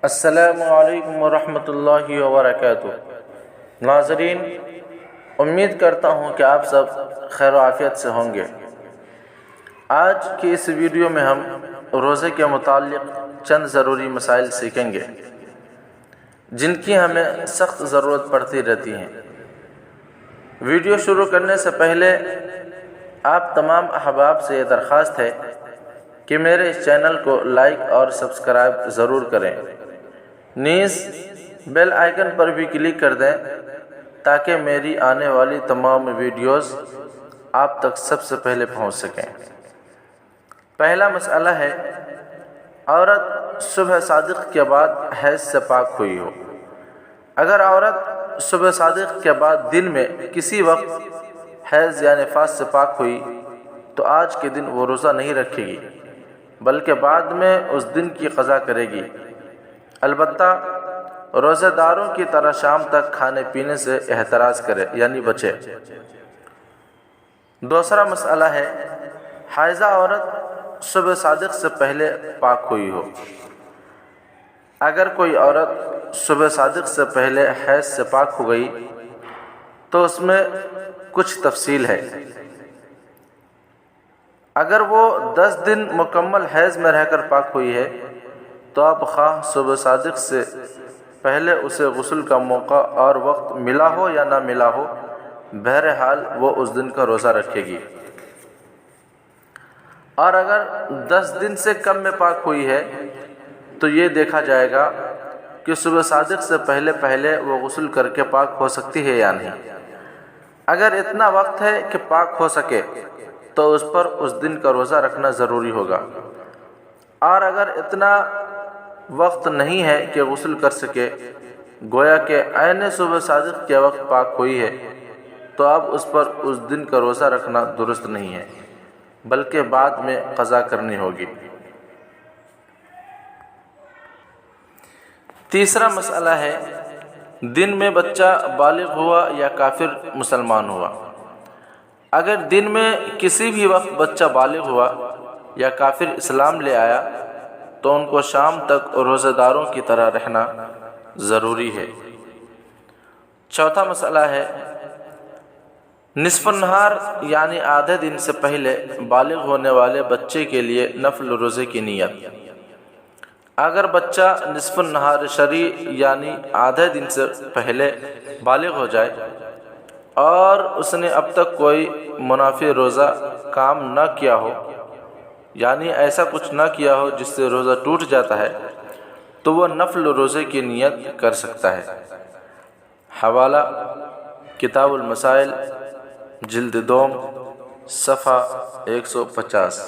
السلام علیکم ورحمۃ اللہ وبرکاتہ۔ ناظرین، امید کرتا ہوں کہ آپ سب خیر و عافیت سے ہوں گے۔ آج کی اس ویڈیو میں ہم روزے کے متعلق چند ضروری مسائل سیکھیں گے جن کی ہمیں سخت ضرورت پڑتی رہتی ہے۔ ویڈیو شروع کرنے سے پہلے آپ تمام احباب سے یہ درخواست ہے کہ میرے اس چینل کو لائک اور سبسکرائب ضرور کریں، نیز بیل آئیکن پر بھی کلک کر دیں تاکہ میری آنے والی تمام ویڈیوز آپ تک سب سے پہلے پہنچ سکیں۔ پہلا مسئلہ ہے، عورت صبح صادق کے بعد حیض سے پاک ہوئی ہو۔ اگر عورت صبح صادق کے بعد دن میں کسی وقت حیض یا نفاس سے پاک ہوئی تو آج کے دن وہ روزہ نہیں رکھے گی بلکہ بعد میں اس دن کی قضا کرے گی۔ البتہ روزہ داروں کی طرح شام تک کھانے پینے سے احتراز کرے، یعنی بچے۔ دوسرا مسئلہ ہے، حائضہ عورت صبح صادق سے پہلے پاک ہوئی ہو۔ اگر کوئی عورت صبح صادق سے پہلے حیض سے پاک ہو گئی تو اس میں کچھ تفصیل ہے۔ اگر وہ 10 دن مکمل حیض میں رہ کر پاک ہوئی ہے تو اب خواہ صبح صادق سے پہلے اسے غسل کا موقع اور وقت ملا ہو یا نہ ملا ہو، بہرحال وہ اس دن کا روزہ رکھے گی۔ اور اگر 10 دن سے کم میں پاک ہوئی ہے تو یہ دیکھا جائے گا کہ صبح صادق سے پہلے وہ غسل کر کے پاک ہو سکتی ہے یا نہیں۔ اگر اتنا وقت ہے کہ پاک ہو سکے تو اس پر اس دن کا روزہ رکھنا ضروری ہوگا، اور اگر اتنا وقت نہیں ہے کہ غسل کر سکے، گویا کہ عین صبح صادق کے وقت پاک ہوئی ہے، تو اب اس پر اس دن کا روزہ رکھنا درست نہیں ہے بلکہ بعد میں قضا کرنی ہوگی۔ تیسرا مسئلہ ہے، دن میں بچہ بالغ ہوا یا کافر مسلمان ہوا۔ اگر دن میں کسی بھی وقت بچہ بالغ ہوا یا کافر اسلام لے آیا تو ان کو شام تک روزہ داروں کی طرح رہنا ضروری ہے۔ چوتھا مسئلہ ہے، نصف النہار یعنی آدھے دن سے پہلے بالغ ہونے والے بچے کے لیے نفل روزے کی نیت۔ اگر بچہ نصف النہار شرعی یعنی آدھے دن سے پہلے بالغ ہو جائے اور اس نے اب تک کوئی منافع روزہ کام نہ کیا ہو، یعنی ایسا کچھ نہ کیا ہو جس سے روزہ ٹوٹ جاتا ہے، تو وہ نفل روزے کی نیت کر سکتا ہے۔ حوالہ کتاب المسائل جلد 2 صفحہ 150۔